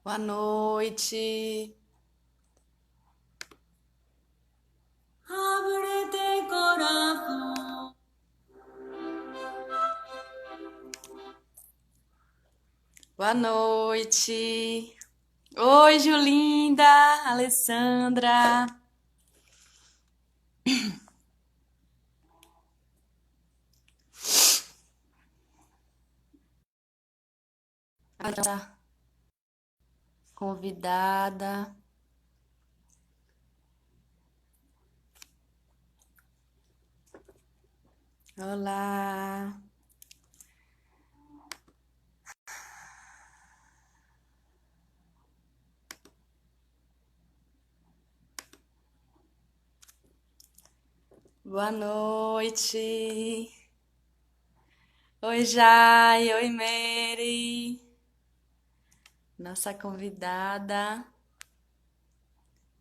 Boa noite. Ábrete corazón. Boa noite. Oi, Julinda, Alessandra. A convidada. Olá. Boa noite. Oi, Jai. Oi, Mary. Nossa convidada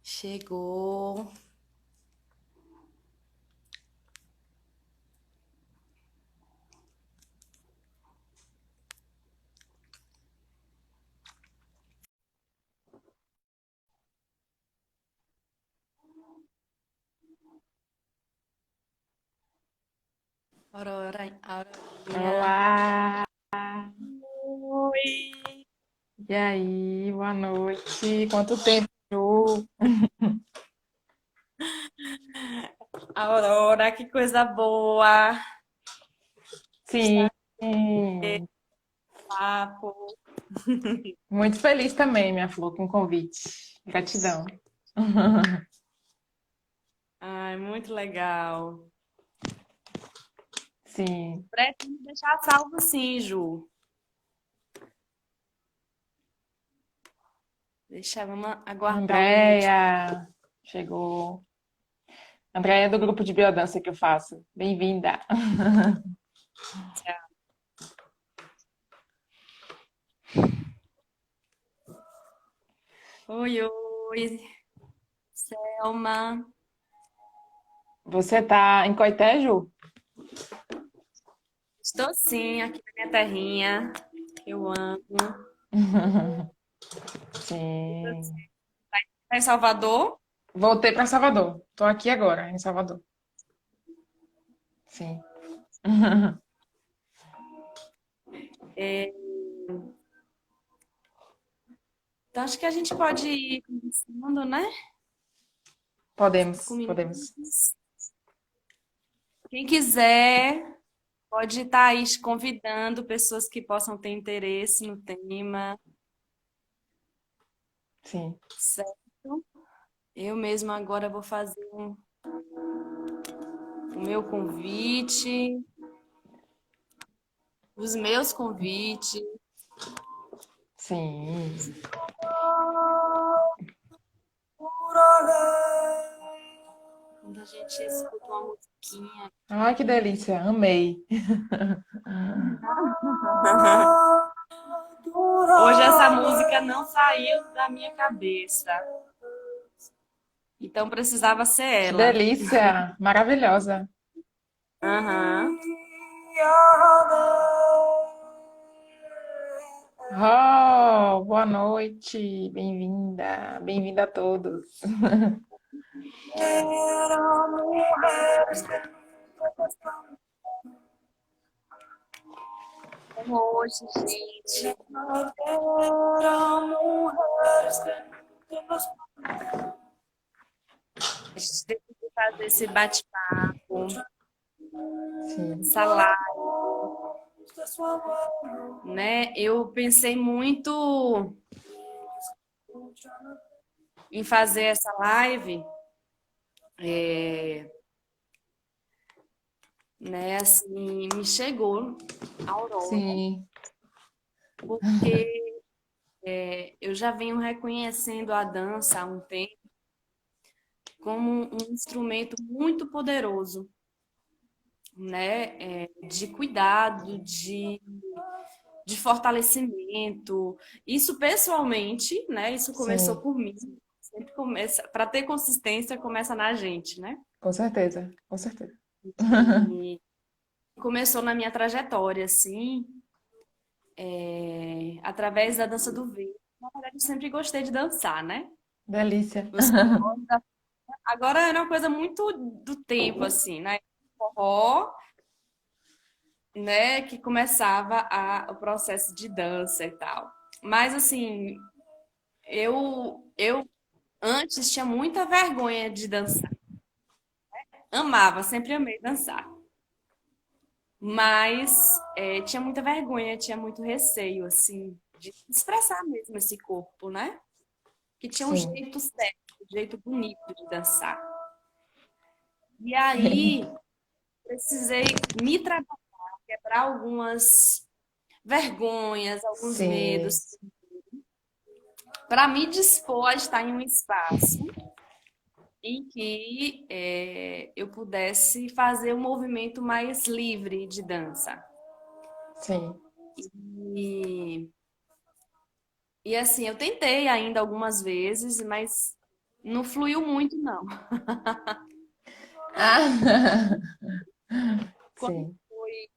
chegou. Aurorinha. Olá! Oi. E aí, boa noite. Quanto tempo? Ju? Aurora, que coisa boa. Sim, Papo. muito feliz também, minha flor, com o convite. Gratidão. Ai, muito legal. Sim, Pretendo deixar salvo sim, Ju. Vamos aguardar um minutinho. Andréia chegou. Andréia é do grupo de biodança que eu faço. Bem-vinda. Oi, oi, Selma. Você tá em Coité, Ju? Estou sim, aqui na minha terrinha, que eu amo. Sim. Tá em Salvador? Voltei para Salvador. Tô aqui agora, em Salvador. Sim. É, então acho que a gente pode ir começando, né? Podemos, 5 minutos. podemos. Quem quiser, pode estar aí convidando pessoas que possam ter interesse no tema, Sim. certo? Eu mesma agora vou fazer o meu convite, os meus convites. Sim. Quando a gente escuta uma musiquinha. Ai, que delícia. Amei. Hoje essa música não saiu da minha cabeça. Então precisava ser Que ela. delícia. Maravilhosa. Aham. Oh, boa noite. Bem-vinda. Bem-vinda a todos. Hoje, gente, a gente decidiu fazer esse bate-papo, Sim. essa live, né? Eu pensei muito em fazer essa live, né? Assim, me chegou a Aurora, Sim. porque eu já venho reconhecendo a dança há um tempo como um instrumento muito poderoso, né? De cuidado, de fortalecimento. Isso pessoalmente, né? Isso começou Sim. por mim. Sempre começa, para ter consistência, começa na gente, né? Com certeza. Com certeza. E começou na minha trajetória, assim, através da dança do ventre. na verdade, eu sempre gostei de dançar, né? Delícia. Os forrós. Agora era uma coisa muito do tempo, assim, né? Forró, né? Que começava o processo de dança e tal. Mas, assim, eu antes tinha muita vergonha de dançar. Amava, sempre amei dançar. Mas tinha muita vergonha, tinha muito receio, assim, de expressar mesmo esse corpo, né? Que tinha um Sim. jeito certo, um jeito bonito de dançar. E aí, precisei me trabalhar, quebrar algumas vergonhas, alguns Sim. medos, para me dispor a estar em um espaço em que eu pudesse fazer um movimento mais livre de dança. Sim. E, e assim, eu tentei ainda algumas vezes, mas não fluiu muito, não. Ah, Quando sim. foi,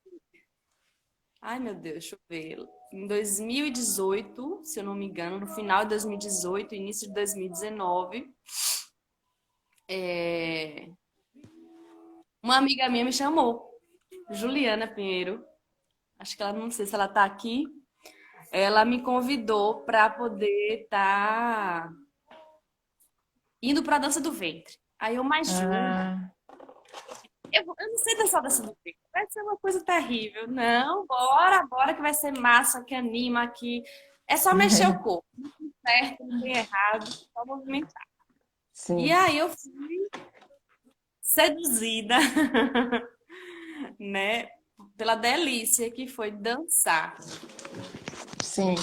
ai meu Deus, deixa eu ver, em 2018, se eu não me engano, no final de 2018, início de 2019, uma amiga minha me chamou, Juliana Pinheiro, acho que ela, não sei se ela tá aqui, ela me convidou para poder estar indo para a dança do ventre. Aí eu, mais Ju, Ah, eu não sei dançar dança do ventre, vai ser uma coisa terrível. Não, bora, bora que vai ser massa, que anima aqui. É só mexer o corpo, não tem certo, não tem errado, só movimentar. E sim. aí eu fui seduzida, né, pela delícia que foi dançar. Sim.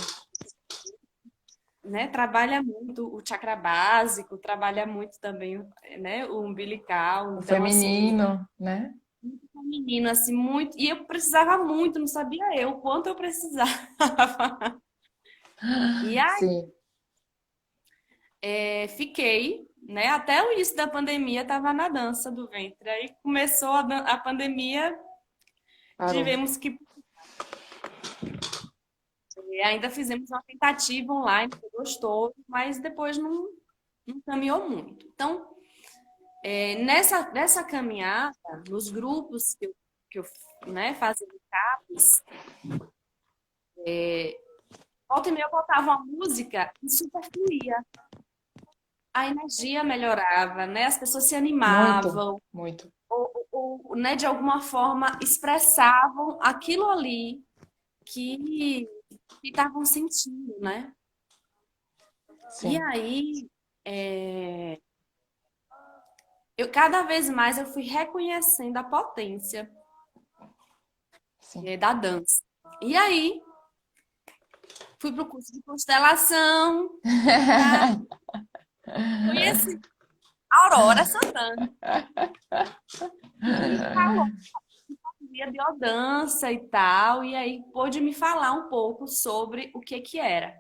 Né, trabalha muito o chakra básico, trabalha muito também, né, o umbilical, O então assim, feminino, né? muito feminino, assim, muito, e eu precisava muito, não sabia eu o quanto eu precisava. E aí Sim. fiquei, né, até o início da pandemia estava na dança do ventre. Aí começou a pandemia, Parou. tivemos que ainda fizemos uma tentativa online, foi gostoso, mas depois não caminhou muito. Então, nessa caminhada, nos grupos que eu né, fazia CAPES, volta e meia eu botava uma música e super fluía. A energia melhorava, né? As pessoas se Muito, animavam, muito. ou, né, de alguma forma expressavam aquilo ali que estavam sentindo, né? E Sim, aí, eu cada vez mais eu fui reconhecendo a potência sim. da dança. E aí, fui para o curso de constelação, tá? Conheci a Aurora Santana, que me falou de biodança e tal, e aí pôde me falar um pouco sobre o que que era.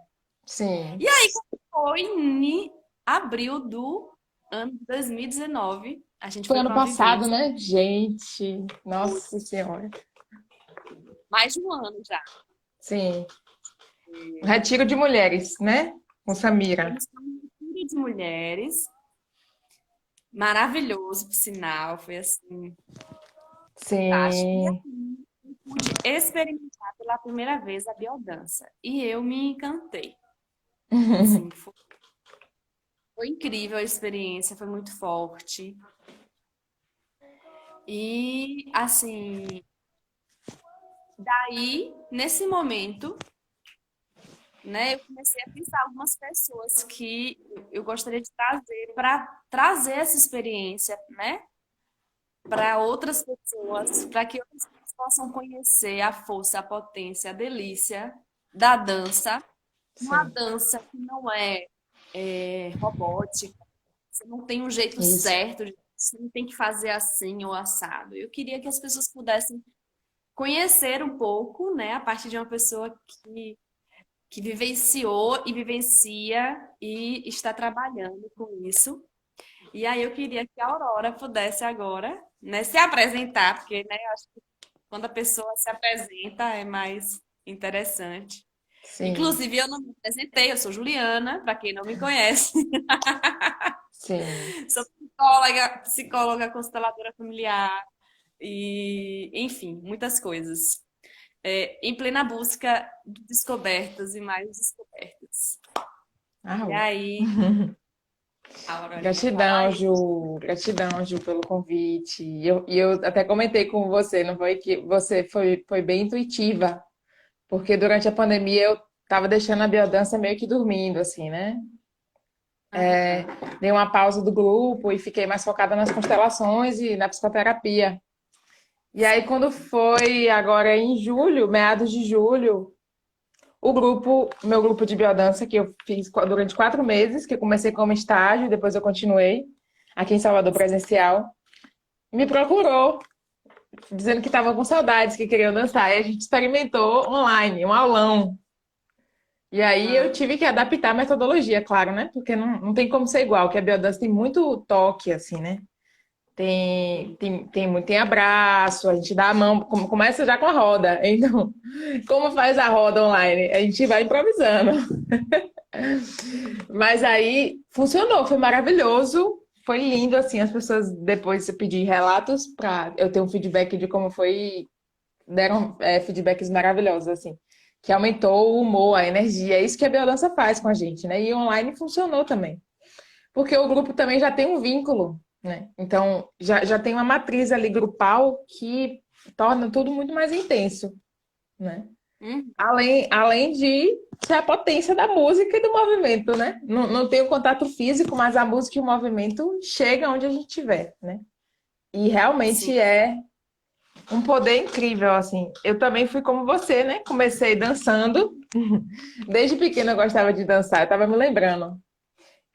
Sim. E aí, quando foi em abril do ano de 2019, a gente Foi foi ano para uma passado, vivência, né? Gente, nossa senhora. mais de um ano já. Sim. Um retiro de mulheres, né? Com Samira. Fomos para um retiro de mulheres, maravilhoso, por sinal, foi assim, fantástico. E Sim. assim, eu pude experimentar pela primeira vez a biodança. E eu me encantei. Assim, foi incrível a experiência, foi muito forte. E, assim, daí, nesse momento, né, eu comecei a pensar algumas pessoas que eu gostaria de trazer para trazer essa experiência, né, para outras pessoas, para que outras pessoas possam conhecer a força, a potência, a delícia da dança. Uma Sim. dança que não é robótica, você não tem um jeito Isso. certo, você não tem que fazer assim ou assado. Eu queria que as pessoas pudessem conhecer um pouco, né, a partir de uma pessoa que vivenciou e vivencia e está trabalhando com isso. E aí eu queria que a Aurora pudesse agora, né, se apresentar, porque, né, eu acho que quando a pessoa se apresenta é mais interessante. Sim, Inclusive, eu não me apresentei, eu sou Juliana, para quem não me conhece. sim. Sou psicóloga consteladora familiar e, enfim, muitas coisas. Em plena busca de descobertas e mais descobertas. E Arrou. aí, Aura, eu ia falar Gratidão, isso. Ju. Gratidão, Ju, pelo convite. E eu até comentei com você, não foi que você foi bem intuitiva, porque durante a pandemia eu estava deixando a biodança meio que dormindo, assim, né? Aham. Dei uma pausa do grupo e fiquei mais focada nas constelações e na psicoterapia. E aí, quando foi agora em julho, meados de julho, meu grupo de biodança, que eu fiz durante 4 meses, que eu comecei como estágio, depois eu continuei aqui em Salvador presencial, me procurou, dizendo que estava com saudades, que queriam dançar. E a gente experimentou online, um aulão. E aí eu Ah, tive que adaptar a metodologia, claro, né? Porque não tem como ser igual, que a biodança tem muito toque, assim, né? Tem abraço, a gente dá a mão, começa já com a roda. Então, como faz a roda online? A gente vai improvisando. Mas aí funcionou, foi maravilhoso, foi lindo, assim, as pessoas depois eu pedi relatos para eu ter um feedback de como foi, deram feedbacks maravilhosos, assim, que aumentou o humor, a energia, é isso que a biodança faz com a gente, né? E online funcionou também, porque o grupo também já tem um vínculo, né? Então já tem uma matriz ali grupal que torna tudo muito mais intenso, né? hum, Além de ser a potência da música e do movimento, né? Não tem o contato físico, mas a música e o movimento chegam onde a gente estiver, né? E sim. realmente é um poder incrível, assim. Eu também fui como você, né? Comecei dançando. Desde pequena eu gostava de dançar. Eu tava me lembrando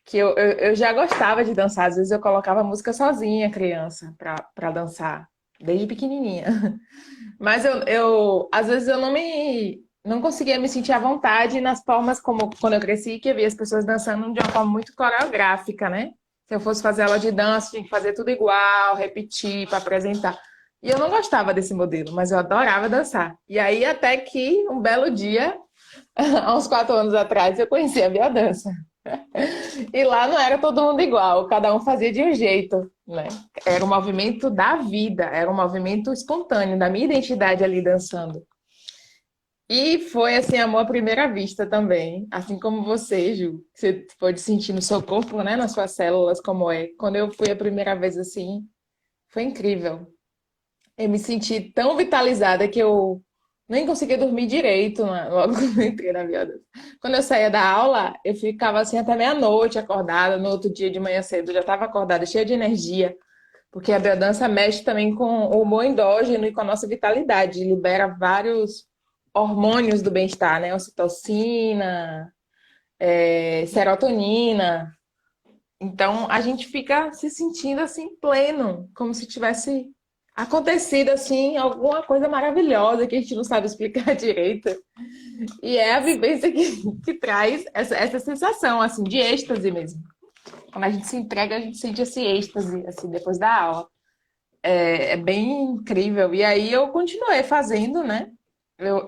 que eu já gostava de dançar. Às vezes eu colocava música sozinha, criança, pra dançar. Desde pequenininha. Mas às vezes eu não conseguia me sentir à vontade nas formas como quando eu cresci, que eu via as pessoas dançando de uma forma muito coreográfica, né? Se eu fosse fazer aula de dança, tinha que fazer tudo igual, repetir para apresentar. E eu não gostava desse modelo, mas eu adorava dançar. E aí, até que um belo dia, há uns 4 anos atrás, eu conheci a biodança. E lá não era todo mundo igual, cada um fazia de um jeito, né? Era um movimento da vida, era um movimento espontâneo, da minha identidade ali dançando. E foi assim, amor à primeira vista também, assim como você, Ju, que você pode sentir no seu corpo, né, nas suas células, como é. Quando eu fui a primeira vez assim, foi incrível. Eu me senti tão vitalizada que eu nem conseguia dormir direito logo quando eu entrei na biodança. Quando eu saía da aula, eu ficava assim até meia-noite acordada, no outro dia de manhã cedo eu já estava acordada, cheia de energia, porque a biodança mexe também com o humor endógeno e com a nossa vitalidade, libera vários hormônios do bem-estar, né? Ocitocina, serotonina. Então a gente fica se sentindo assim pleno, como se tivesse acontecido assim alguma coisa maravilhosa que a gente não sabe explicar direito. E é a vivência que traz essa sensação assim de êxtase mesmo. Quando a gente se entrega, a gente sente esse êxtase assim depois da aula. É bem incrível. E aí eu continuei fazendo, né?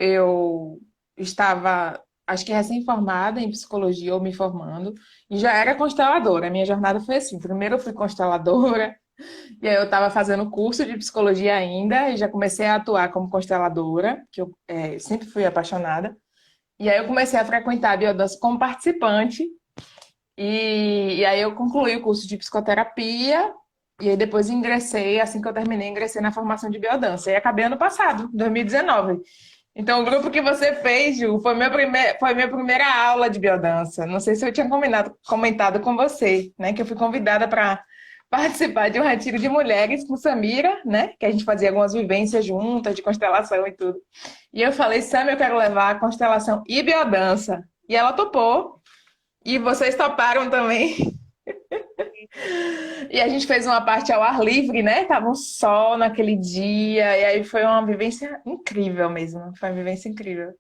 Eu estava, acho que recém-formada em psicologia ou me formando, e já era consteladora. A minha jornada foi assim: primeiro eu fui consteladora, e aí eu estava fazendo curso de psicologia ainda, e já comecei a atuar como consteladora, que eu sempre fui apaixonada. E aí eu comecei a frequentar a biodança como participante, e aí eu concluí o curso de psicoterapia, e aí depois ingressei, assim que eu terminei, ingressei na formação de biodança. E acabei ano passado, 2019. Então, o grupo que você fez, Ju, foi minha primeira aula de biodança. Não sei se eu tinha comentado com você, né? Que eu fui convidada para participar de um retiro de mulheres com Samira, né? Que a gente fazia algumas vivências juntas, de constelação e tudo. E eu falei, Sam, eu quero levar a constelação e biodança. E ela topou. E vocês toparam também. E a gente fez uma parte ao ar livre, né? Tava um sol naquele dia. E aí foi uma vivência incrível mesmo. Foi uma vivência incrível.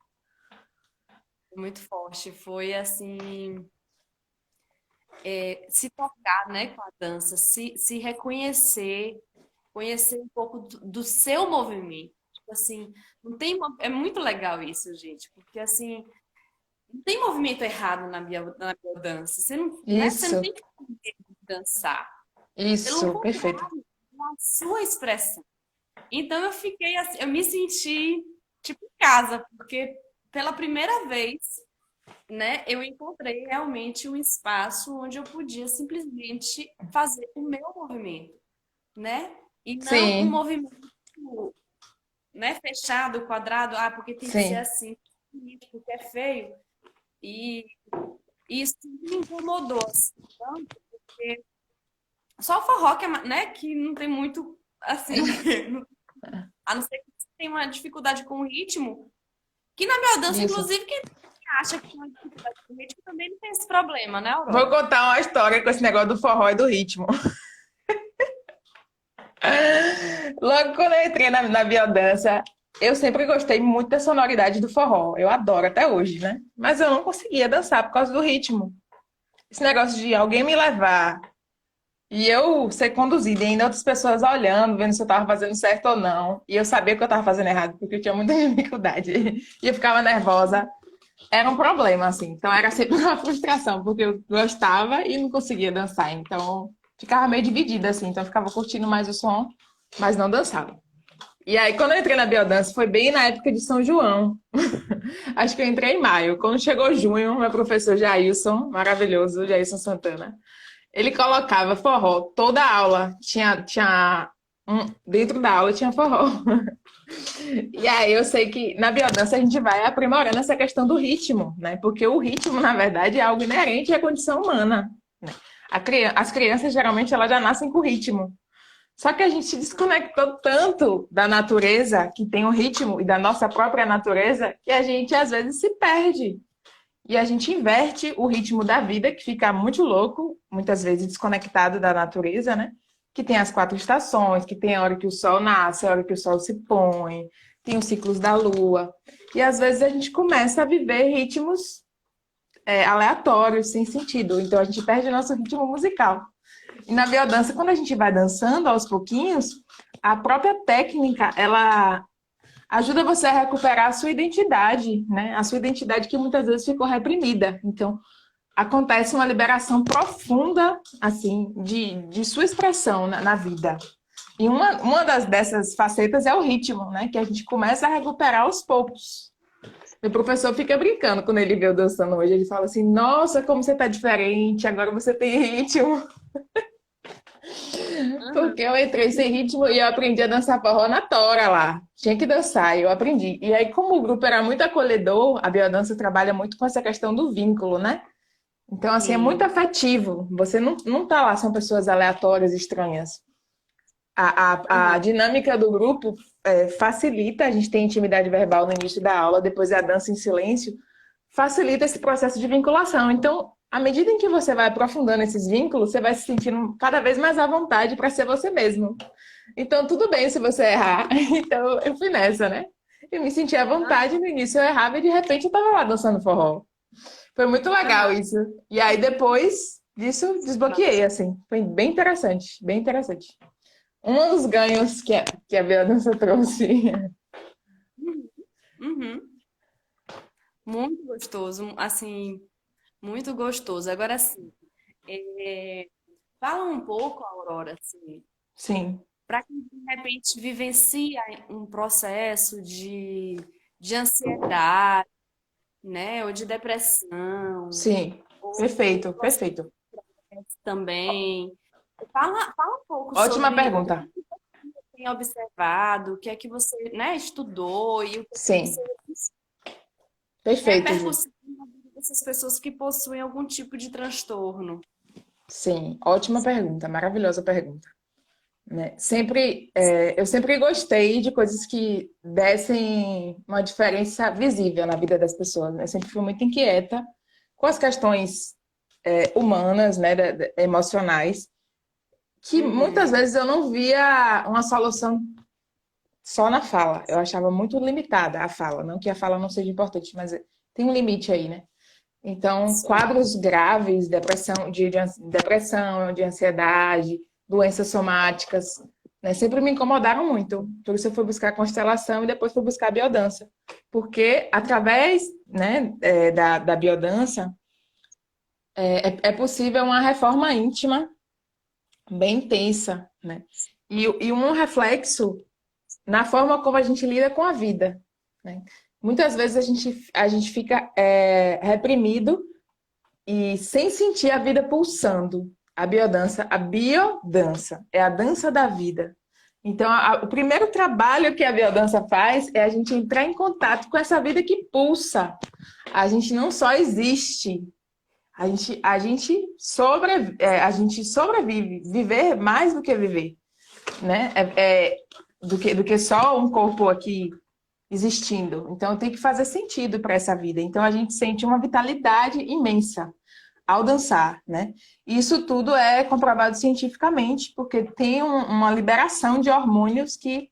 Muito forte. Foi assim, se tocar, né, com a dança, se reconhecer, conhecer um pouco do seu movimento. Tipo assim, não tem é muito legal isso, gente, porque assim, não tem movimento errado na biodança. Você não, né? Você não Isso, tem que aprender a dançar. Pelo isso, perfeito. contrário, é a sua expressão. Então eu fiquei assim, eu me senti tipo em casa, porque pela primeira vez, né, eu encontrei realmente um espaço onde eu podia simplesmente fazer o meu movimento, né? E não um Sim, movimento, né, fechado, quadrado, porque tem que ser sim. assim, porque é feio. E isso me incomodou, assim, tanto, porque só o forró que, né, que não tem muito, assim, a não ser que você tenha uma dificuldade com o ritmo, que na biodança, Isso. inclusive, quem acha que tem uma dificuldade com o ritmo também não tem esse problema, né, Vou Aurora? contar uma história com esse negócio do forró e do ritmo. Logo quando eu entrei na biodança, eu sempre gostei muito da sonoridade do forró. Eu adoro até hoje, né? Mas eu não conseguia dançar por causa do ritmo. Esse negócio de alguém me levar e eu ser conduzida e ainda outras pessoas olhando, vendo se eu tava fazendo certo ou não. E eu sabia que eu tava fazendo errado, porque eu tinha muita dificuldade. E eu ficava nervosa. Era um problema, assim. Então era sempre uma frustração, porque eu gostava e não conseguia dançar. Então ficava meio dividida, assim. Então eu ficava curtindo mais o som, mas não dançava. E aí, quando eu entrei na biodança, foi bem na época de São João. Acho que eu entrei em maio. Quando chegou junho, meu professor Jailson, maravilhoso, Jailson Santana, ele colocava forró toda a aula. Dentro da aula tinha forró. E aí eu sei que na biodança a gente vai aprimorando essa questão do ritmo, né? Porque o ritmo, na verdade, é algo inerente à condição humana, né? As crianças geralmente elas já nascem com ritmo. Só que a gente se desconectou tanto da natureza, que tem o ritmo, e da nossa própria natureza, que a gente às vezes se perde. E a gente inverte o ritmo da vida, que fica muito louco, muitas vezes desconectado da natureza, né? Que tem as quatro estações, que tem a hora que o sol nasce, a hora que o sol se põe, tem os ciclos da lua. E às vezes a gente começa a viver ritmos aleatórios, sem sentido. Então a gente perde o nosso ritmo musical. E na biodança, quando a gente vai dançando aos pouquinhos, a própria técnica, ela ajuda você a recuperar a sua identidade, né? A sua identidade que muitas vezes ficou reprimida. Então, acontece uma liberação profunda, assim, de sua expressão na vida. E dessas facetas é o ritmo, né? Que a gente começa a recuperar aos poucos. Meu professor fica brincando quando ele vê eu dançando hoje. Ele fala assim: Nossa, como você tá diferente, agora você tem ritmo. Uhum. Porque eu entrei sem ritmo e eu aprendi a dançar forró na tora lá. Tinha que dançar, e eu aprendi. E aí, como o grupo era muito acolhedor, a biodança trabalha muito com essa questão do vínculo, né? Então, assim, é muito Sim. afetivo. Você não tá lá, são pessoas aleatórias, estranhas. A Aham. dinâmica do grupo facilita, a gente tem intimidade verbal no início da aula, depois é a dança em silêncio, facilita esse processo de vinculação. Então, à medida em que você vai aprofundando esses vínculos, você vai se sentindo cada vez mais à vontade para ser você mesmo. Então, tudo bem se você errar. Então, eu fui nessa, né? Eu me senti à vontade, no início eu errava e de repente eu tava lá dançando forró. Foi muito legal Aham. isso. E aí, depois disso, desbloqueei, assim. Foi bem interessante, bem interessante. Um dos ganhos que a biodança trouxe. Uhum. Uhum. Muito gostoso, assim, muito gostoso. Agora, assim, é, fala um pouco, Aurora, assim, Sim, para quem de repente vivencia um processo de ansiedade, né, ou de depressão, sim. ou Perfeito, processo perfeito. também. Fala um pouco Ótima sobre o que pergunta. você tem observado, o que é que você, né, estudou e o que é que você Sim, perfeito, Ju. repercussão na vida dessas pessoas que possuem algum tipo de transtorno. Sim, ótima pergunta, maravilhosa pergunta. Né? Eu sempre gostei de coisas que dessem uma diferença visível na vida das pessoas. Né? Eu sempre fui muito inquieta com as questões humanas, né, emocionais, que muitas Uhum. vezes eu não via uma solução só na fala. Eu achava muito limitada a fala. Não que a fala não seja importante, mas tem um limite aí, né? Então, Sim. quadros graves, depressão, de ansiedade, doenças somáticas, né? Sempre me incomodaram muito. Por isso eu fui buscar constelação e depois fui buscar biodança. Porque através, né, da biodança é possível uma reforma íntima bem intensa, né? E um reflexo na forma como a gente lida com a vida, né? Muitas vezes a gente fica reprimido e sem sentir a vida pulsando. A biodança, é a dança da vida. Então, o primeiro trabalho que a biodança faz é a gente entrar em contato com essa vida que pulsa. A gente não só existe, a gente sobrevive, viver mais do que viver, né? Do que só um corpo aqui existindo. Então, tem que fazer sentido para essa vida. Então, a gente sente uma vitalidade imensa ao dançar, né? Isso tudo é comprovado cientificamente, porque tem uma liberação de hormônios que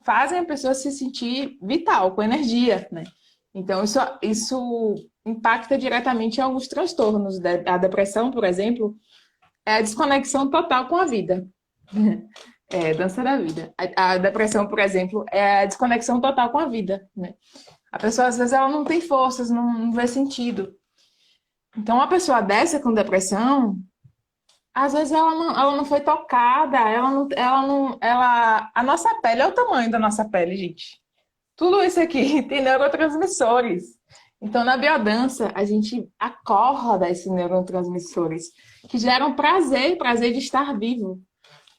fazem a pessoa se sentir vital, com energia, né? Então, isso impacta diretamente em alguns transtornos. A depressão, por exemplo, é a desconexão total com a vida. É, dança da vida. A depressão, por exemplo, é a desconexão total com a vida, né? A pessoa, às vezes, ela não tem forças, não vê sentido. Então, uma pessoa dessa com depressão, às vezes ela não foi tocada, a nossa pele é o tamanho da nossa pele, gente. Tudo isso aqui tem neurotransmissores. Então, na biodança, a gente acorda esses neurotransmissores que geram prazer de estar vivo.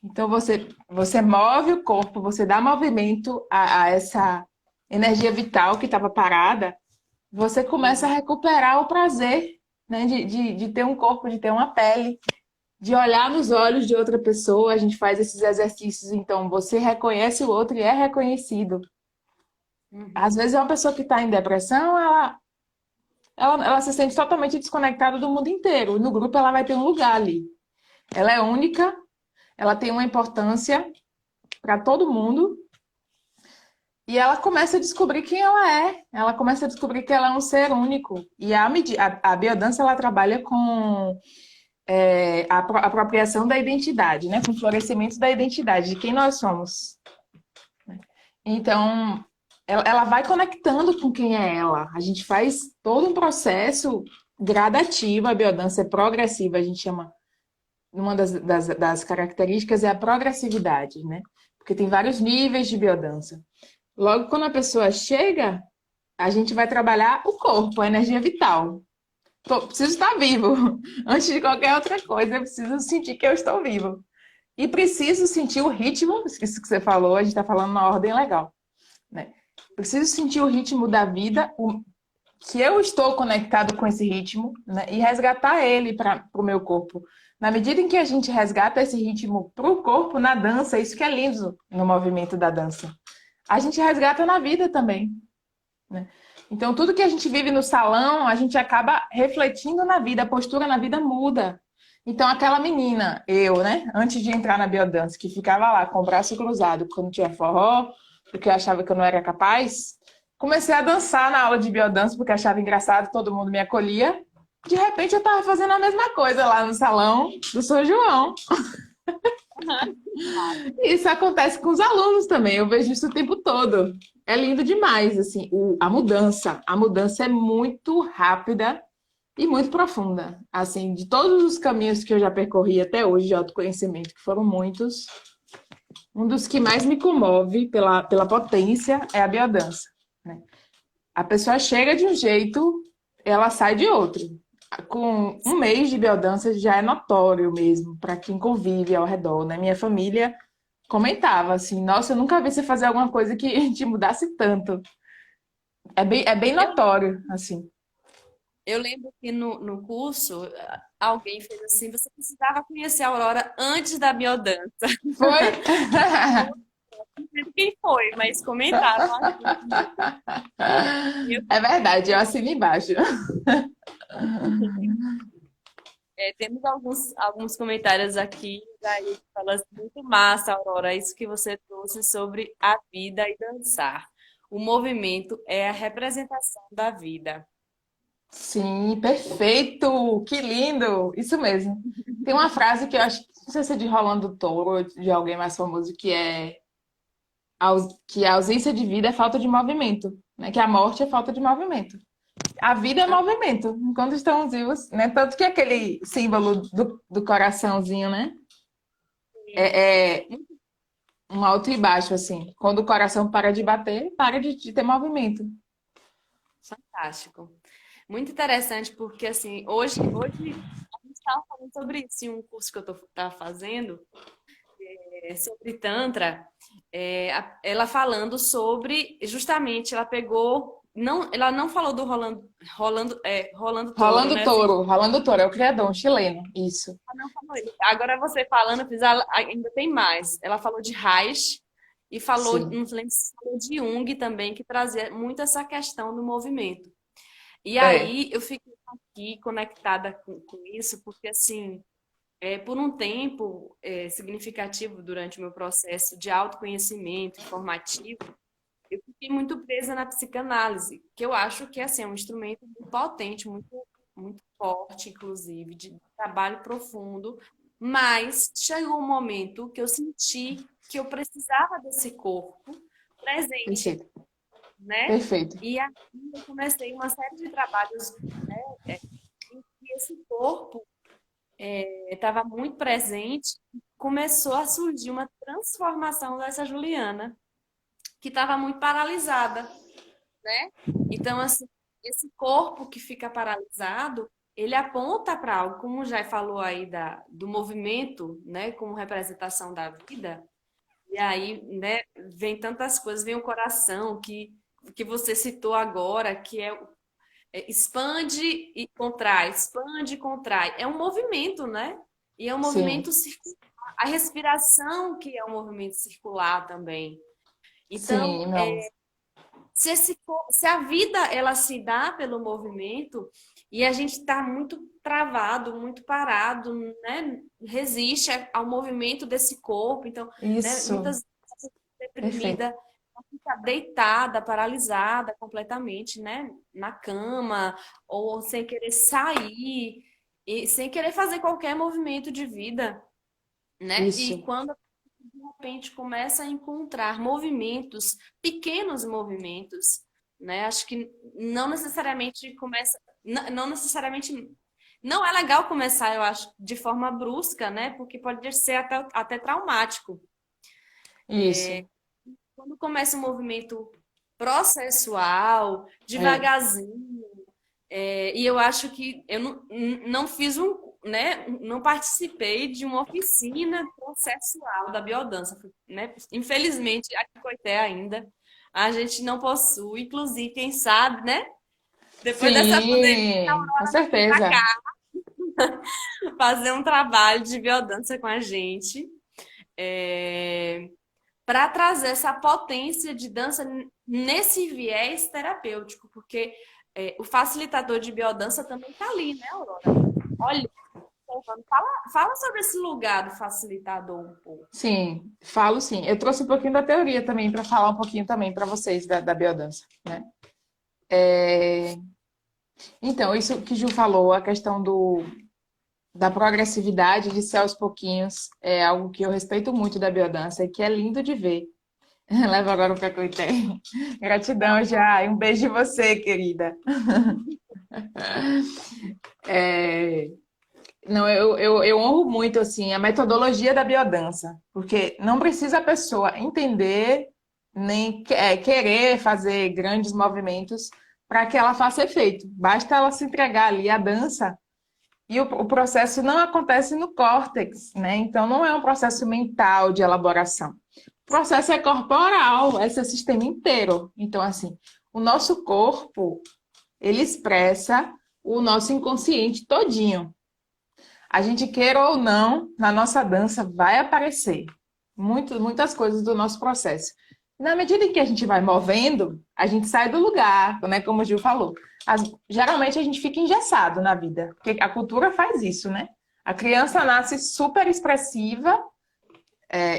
Então, você move o corpo, você dá movimento a essa energia vital que estava parada, você começa a recuperar o prazer, né, de ter um corpo, de ter uma pele, de olhar nos olhos de outra pessoa. A gente faz esses exercícios, então você reconhece o outro e é reconhecido. Às vezes, uma pessoa que está em depressão, ela se sente totalmente desconectada do mundo inteiro. No grupo, ela vai ter um lugar ali. Ela é única, ela tem uma importância para todo mundo. E ela começa a descobrir quem ela é. Ela começa a descobrir que ela é um ser único. E a biodança, ela trabalha com a apropriação da identidade, né? Com o florescimento da identidade, de quem nós somos. Então, ela vai conectando com quem é ela. A gente faz todo um processo gradativo. A biodança é progressiva, a gente chama. Uma das características é a progressividade, né? Porque tem vários níveis de biodança. Logo, quando a pessoa chega, a gente vai trabalhar o corpo, a energia vital. Preciso estar vivo. Antes de qualquer outra coisa, eu preciso sentir que eu estou vivo. E preciso sentir o ritmo, isso que você falou, a gente está falando na ordem legal, né? Preciso sentir o ritmo da vida, que eu estou conectado com esse ritmo, né? E resgatar ele para o meu corpo. Na medida em que a gente resgata esse ritmo para o corpo na dança, isso que é lindo no movimento da dança, a gente resgata na vida também, né? Então, tudo que a gente vive no salão, a gente acaba refletindo na vida, a postura na vida muda. Então, aquela menina, né, antes de entrar na biodança, que ficava lá com o braço cruzado quando tinha forró, porque eu achava que eu não era capaz, comecei a dançar na aula de biodança, porque achava engraçado, todo mundo me acolhia. De repente, eu estava fazendo a mesma coisa lá no salão do São João. Isso acontece com os alunos também, eu vejo isso o tempo todo. É lindo demais, assim, a mudança. A mudança é muito rápida e muito profunda. Assim, de todos os caminhos que eu já percorri até hoje de autoconhecimento, que foram muitos, um dos que mais me comove pela potência é a biodança, né? A pessoa chega de um jeito, ela sai de outro. Com um mês de biodança já é notório mesmo, para quem convive ao redor, né? Minha família comentava assim: nossa, eu nunca vi você fazer alguma coisa que te mudasse tanto. É bem Eu, notório, assim. eu lembro que no curso, alguém fez assim, você precisava conhecer a Aurora antes da biodança. Foi? Não sei quem foi, mas comentaram assim. E É verdade, eu assino embaixo. temos alguns comentários aqui, daí fala assim, muito massa, Aurora, isso que você trouxe sobre a vida e dançar. O movimento é a representação da vida. Sim, perfeito! Que lindo! Isso mesmo. Tem uma frase que eu acho não sei se é de Rolando Touro ou de alguém mais famoso, que a ausência de vida é falta de movimento, né? Que a morte é falta de movimento. A vida é movimento, enquanto estamos vivos, né? Tanto que aquele símbolo do coraçãozinho, né? É um alto e baixo, assim. Quando o coração para de bater, para de ter movimento. Fantástico. Muito interessante, porque assim, hoje a gente estava falando sobre isso em um curso que eu estava fazendo, sobre Tantra, ela falando sobre, justamente, ela pegou, não, ela não falou do Rolando Touro, né? Assim, Rolando Touro é o criador, um chileno, isso. ela não falou isso. Agora você falando, eu fiz, ainda tem mais. Ela falou de Reich e falou, Sim, não lembro se falou de Jung também, que trazia muito essa questão do movimento. E é, aí eu fiquei aqui conectada com isso, porque assim, por um tempo significativo durante o meu processo de autoconhecimento formativo, eu fiquei muito presa na psicanálise, que eu acho que assim, é um instrumento muito potente, muito forte, inclusive, de trabalho profundo, mas chegou um momento que eu senti que eu precisava desse corpo presente, perfeito, né? perfeito. E aí eu comecei uma série de trabalhos, né, em que esse corpo estava muito presente, começou a surgir uma transformação dessa Juliana, que estava muito paralisada, né? Então, assim, esse corpo que fica paralisado, ele aponta para algo, como o Jai falou aí do movimento, né, como representação da vida. E aí, né, vem tantas coisas, vem o coração que você citou agora, que expande e contrai, expande e contrai. É um movimento, né? E é um Sim, movimento circular. A respiração, que é um movimento circular também. sim, Então, não. se a vida ela se dá pelo movimento e a gente está muito travado, muito parado, né? Resiste ao movimento desse corpo. Então, né? Isso, Muitas vezes a gente fica perfeito. deprimida, ela fica deitada, paralisada completamente, né? Na cama ou sem querer sair e sem querer fazer qualquer movimento de vida, né? E Isso, quando de repente começa a encontrar movimentos, pequenos movimentos, né? Acho que não necessariamente começa, não necessariamente, não é legal começar, eu acho, de forma brusca, né? Porque pode ser até traumático. isso. Quando começa um movimento processual, É. devagarzinho, e eu acho que eu não fiz né, não participei de uma oficina processual da biodança, né? Infelizmente, aqui em Coité ainda, a gente não possui, inclusive, quem sabe, né? Depois dessa pandemia, Sim, com vir pra certeza. cá, fazer um trabalho de biodança com a gente, para trazer essa potência de dança nesse viés terapêutico, porque o facilitador de biodança também está ali, né, Aurora? Olha, fala sobre esse lugar do facilitador um pouco. Sim, falo sim. Eu trouxe um pouquinho da teoria também para falar um pouquinho também para vocês da biodança, né? Então, isso que Ju falou, a questão da progressividade, de ser aos pouquinhos, é algo que eu respeito muito da biodança e que é lindo de ver. Leva agora para Coité. Gratidão, já. Um beijo de você, querida. Não, eu honro muito assim a metodologia da biodança, porque não precisa a pessoa entender nem querer fazer grandes movimentos para que ela faça efeito. Basta ela se entregar ali à dança e o processo não acontece no córtex, né? Então não é um processo mental de elaboração. O processo é corporal, é seu sistema inteiro. Então assim, o nosso corpo ele expressa o nosso inconsciente todinho. A gente queira ou não, na nossa dança vai aparecer muitas coisas do nosso processo. Na medida em que a gente vai movendo, a gente sai do lugar, né? Como o Gil falou. Geralmente a gente fica engessado na vida, porque a cultura faz isso, né? A criança nasce super expressiva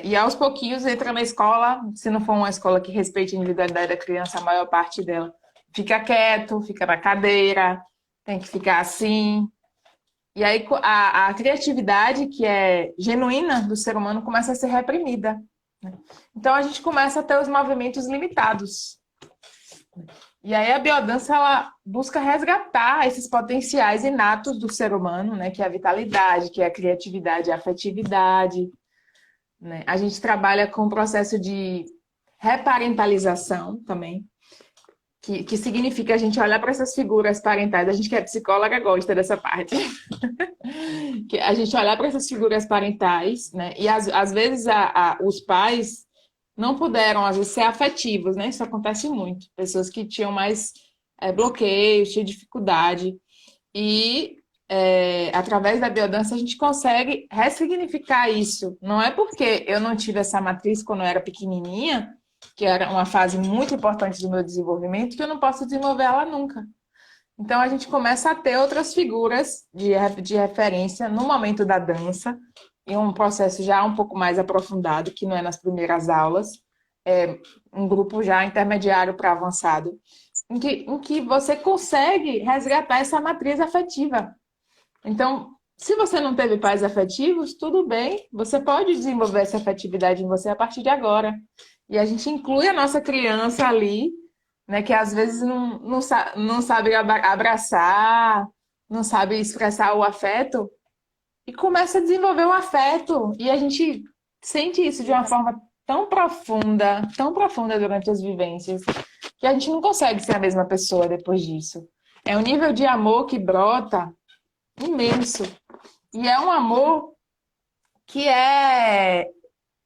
e aos pouquinhos entra na escola, se não for uma escola que respeite a individualidade da criança, a maior parte dela fica quieto, fica na cadeira, tem que ficar assim, E aí a criatividade, que é genuína do ser humano, começa a ser reprimida, né? Então a gente começa a ter os movimentos limitados. E aí a biodança ela busca resgatar esses potenciais inatos do ser humano, né? Que é a vitalidade, que é a criatividade, a afetividade, né? A gente trabalha com o processo de reparentalização também, que significa a gente olhar para essas figuras parentais. A gente que é psicóloga gosta dessa parte. Que a gente olhar para essas figuras parentais, né? E às vezes os pais não puderam, às vezes, ser afetivos, né? Isso acontece muito. Pessoas que tinham mais bloqueios, tinham dificuldade. E através da biodança a gente consegue ressignificar isso. Não é porque eu não tive essa matriz quando eu era pequenininha, que era uma fase muito importante do meu desenvolvimento, que eu não posso desenvolver ela nunca. Então a gente começa a ter outras figuras de referência no momento da dança, em um processo já um pouco mais aprofundado, que não é nas primeiras aulas, é um grupo já intermediário para avançado, em que você consegue resgatar essa matriz afetiva. Então, se você não teve pais afetivos, tudo bem, você pode desenvolver essa afetividade em você a partir de agora. E a gente inclui a nossa criança ali, né, que às vezes não sabe abraçar, não sabe expressar o afeto, e começa a desenvolver o afeto. E a gente sente isso de uma forma tão profunda durante as vivências, que a gente não consegue ser a mesma pessoa depois disso. É um nível de amor que brota imenso. E é um amor que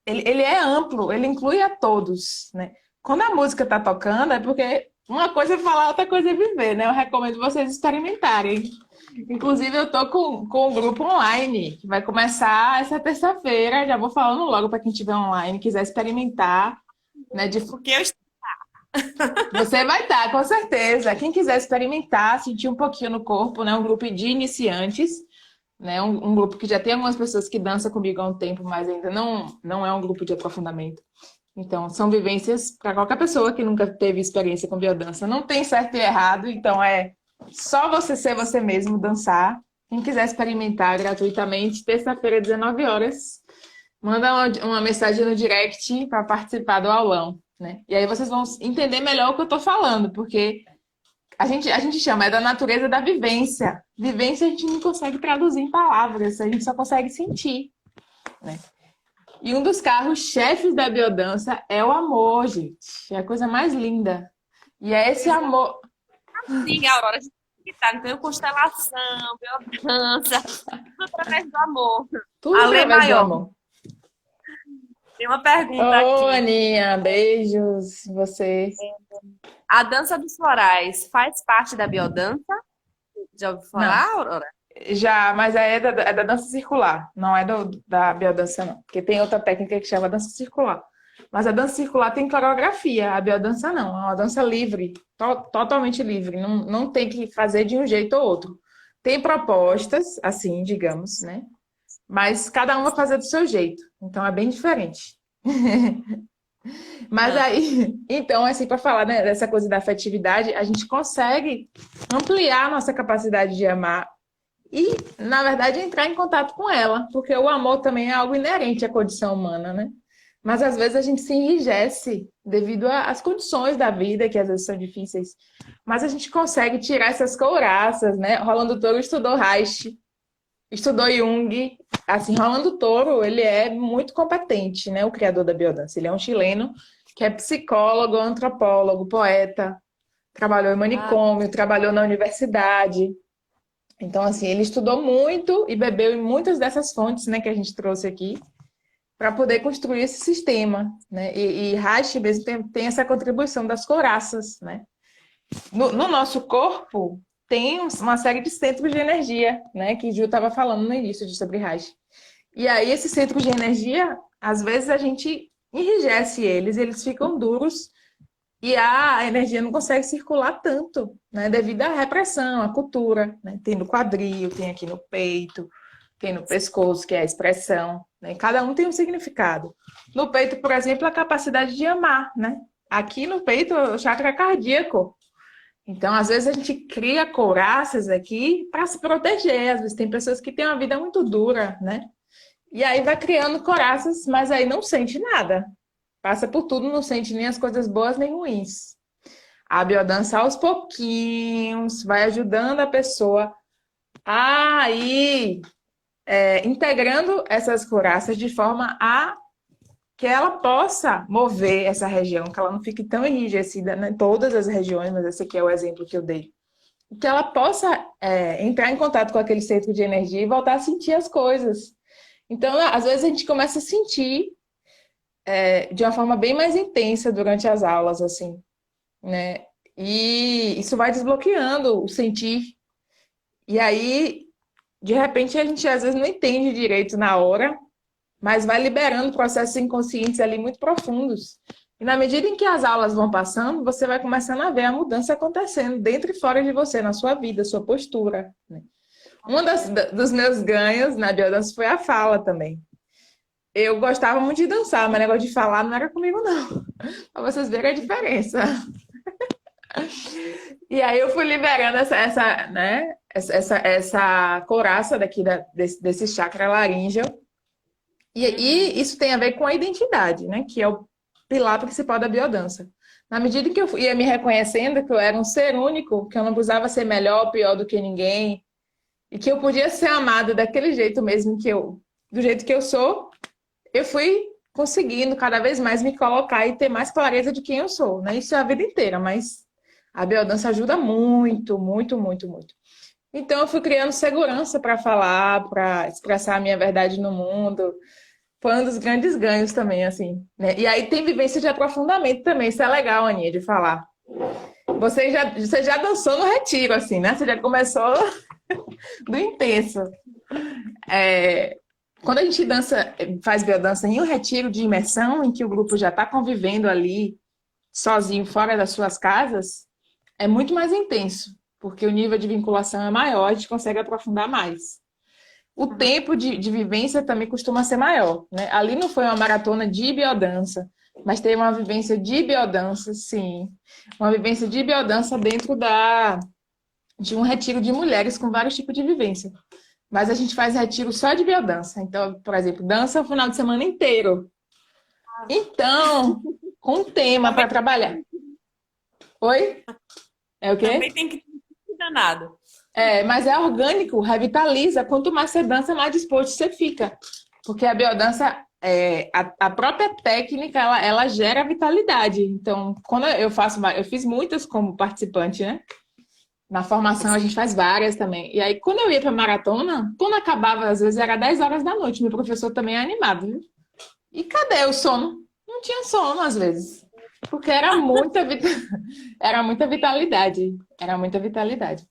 ele é amplo, ele inclui a todos, né? Quando a música está tocando, é porque uma coisa é falar, outra coisa é viver, né? Eu recomendo vocês experimentarem. Inclusive, eu tô com um grupo online, que vai começar essa terça-feira. Já vou falando logo para quem estiver online, quiser experimentar, né? Porque eu Você vai estar, com certeza. Quem quiser experimentar, sentir um pouquinho no corpo, né? Um grupo de iniciantes, né? Um grupo que já tem algumas pessoas que dançam comigo há um tempo, mas ainda não é um grupo de aprofundamento. Então, são vivências para qualquer pessoa que nunca teve experiência com biodança. Não tem certo e errado, então é só você ser você mesmo, dançar. Quem quiser experimentar gratuitamente, terça-feira, 19 horas, manda uma mensagem no direct para participar do aulão, né? E aí vocês vão entender melhor o que eu estou falando, porque a gente chama, é da natureza da vivência. Vivência a gente não consegue traduzir em palavras, a gente só consegue sentir, né? E um dos carros-chefes da biodança é o amor, gente. É a coisa mais linda. E é esse amor. sim, Aurora, a gente tá, então constelação, biodança, tudo através do amor. Tudo A lei através do maior. amor. Tem uma pergunta Ô, aqui. Aninha, beijos. Você. A dança dos florais faz parte da biodança? Já ouviu Não, falar, Aurora? já, mas é da dança circular, não é da biodança, não. Porque tem outra técnica que chama dança circular. Mas a dança circular tem coreografia, a biodança não. É uma dança livre, totalmente livre. Não tem que fazer de um jeito ou outro. Tem propostas, assim, digamos, né? Mas cada um vai fazer do seu jeito. Então é bem diferente. Mas Ah, aí, então, assim, para falar, né, dessa coisa da afetividade, a gente consegue ampliar a nossa capacidade de amar e, na verdade, entrar em contato com ela, porque o amor também é algo inerente à condição humana, né? Mas às vezes a gente se enrijece devido às condições da vida, que às vezes são difíceis. Mas a gente consegue tirar essas couraças, né? Rolando Touro estudou Reich, estudou Jung. Assim, Rolando Toro, ele é muito competente, né? O criador da biodança. Ele é um chileno que é psicólogo, antropólogo, poeta, trabalhou em ah, manicômio, trabalhou na universidade. Então, assim, ele estudou muito e bebeu em muitas dessas fontes, né, que a gente trouxe aqui, para poder construir esse sistema, né? E Reich mesmo tem essa contribuição das couraças, né? No nosso corpo tem uma série de centros de energia, né? Que Ju estava falando no início sobre Reich. E aí, esses centros de energia, às vezes a gente enrijece eles ficam duros e a energia não consegue circular tanto, né? Devido à repressão, à cultura, né? Tem no quadril, tem aqui no peito, tem no pescoço, que é a expressão, né? Cada um tem um significado. No peito, por exemplo, a capacidade de amar, né? Aqui no peito, o chakra cardíaco. Então, às vezes a gente cria couraças aqui para se proteger. Às vezes tem pessoas que têm uma vida muito dura, né? E aí vai criando coraças, mas aí não sente nada. Passa por tudo, não sente nem as coisas boas nem ruins. A biodança aos pouquinhos vai ajudando a pessoa a ir integrando essas couraças de forma a que ela possa mover essa região, que ela não fique tão enrijecida em todas as regiões, mas esse aqui é o exemplo que eu dei. Que ela possa entrar em contato com aquele centro de energia e voltar a sentir as coisas. Então, às vezes a gente começa a sentir de uma forma bem mais intensa durante as aulas, assim, né? E isso vai desbloqueando o sentir. E aí, de repente, a gente às vezes não entende direito na hora, mas vai liberando processos inconscientes ali muito profundos. E na medida em que as aulas vão passando, você vai começando a ver a mudança acontecendo dentro e fora de você, na sua vida, sua postura, né? Dos meus ganhos na biodança foi a fala também. Eu gostava muito de dançar, mas negócio de falar não era comigo, não. Pra vocês verem a diferença. E aí eu fui liberando né, essa couraça daqui desse chakra laríngeo. E isso tem a ver com a identidade, né? Que é o pilar principal da biodança. Na medida que eu ia me reconhecendo que eu era um ser único, que eu não precisava ser melhor ou pior do que ninguém, e que eu podia ser amada daquele jeito mesmo do jeito que eu sou, eu fui conseguindo cada vez mais me colocar e ter mais clareza de quem eu sou, né? Isso é a vida inteira, mas a biodança ajuda muito, muito, muito, muito. Então eu fui criando segurança para falar, para expressar a minha verdade no mundo. Foi um dos grandes ganhos também, assim, né? E aí tem vivência de aprofundamento também, isso é legal, Aninha, de falar. Você já dançou no retiro, assim, né? Você já começou do intenso. Quando a gente dança, faz biodança em um retiro de imersão, em que o grupo já está convivendo ali, sozinho, fora das suas casas, é muito mais intenso, porque o nível de vinculação é maior, a gente consegue aprofundar mais. O tempo de vivência também costuma ser maior, né? Ali não foi uma maratona de biodança, mas teve uma vivência de biodança, sim. Uma vivência de biodança dentro de um retiro de mulheres com vários tipos de vivência. Mas a gente faz retiro só de biodança. Então, por exemplo, dança o final de semana inteiro. Então, com um tema para trabalhar. Oi? É o quê? Também tem que ter danado. Mas é orgânico, revitaliza. Quanto mais você dança, mais disposto você fica. Porque a biodança, a própria técnica, ela gera vitalidade. Então, quando eu fiz muitas como participante, né? Na formação a gente faz várias também. E aí, quando eu ia para maratona, quando acabava, às vezes era 10 horas da noite. Meu professor também é animado, viu? E cadê o sono? Não tinha sono, às vezes. Porque era muita vitalidade. Era muita vitalidade.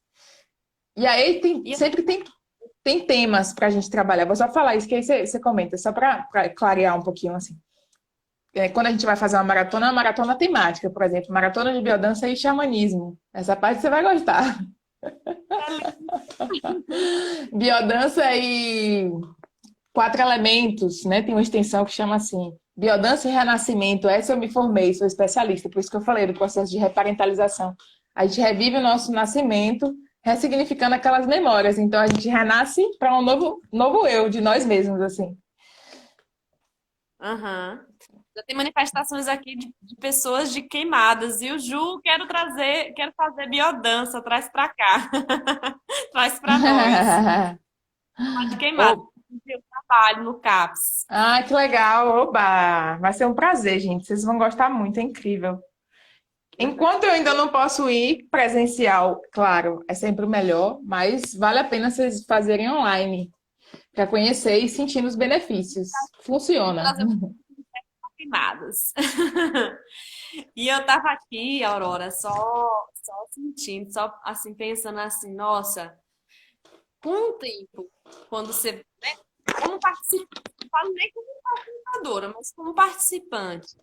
E aí sempre tem temas para a gente trabalhar. Vou só falar isso que aí você comenta, só para clarear um pouquinho assim. Quando a gente vai fazer uma maratona temática, por exemplo, maratona de biodança e xamanismo. Essa parte você vai gostar. Biodança e 4 elementos, né? Tem uma extensão que chama assim. Biodança e renascimento. Essa eu me formei, sou especialista, por isso que eu falei do processo de reparentalização. A gente revive o nosso nascimento, ressignificando aquelas memórias. Então a gente renasce para um novo eu de nós mesmos, assim. Aham. Já tem manifestações aqui de pessoas de queimadas. E o Ju, quero fazer biodança, traz pra cá. Traz pra nós. Falar de queimada. Ô, Eu trabalho no CAPS. que legal! Oba! Vai ser um prazer, gente. Vocês vão gostar muito, é incrível. Enquanto eu ainda não posso ir presencial, claro, é sempre o melhor, mas vale a pena vocês fazerem online para conhecer e sentir os benefícios. Funciona. Trazer queimadas. E eu tava aqui, Aurora, só sentindo, só assim, pensando assim, nossa, com o tempo, quando você, né, como participante, não falo nem como participadora, mas como participante.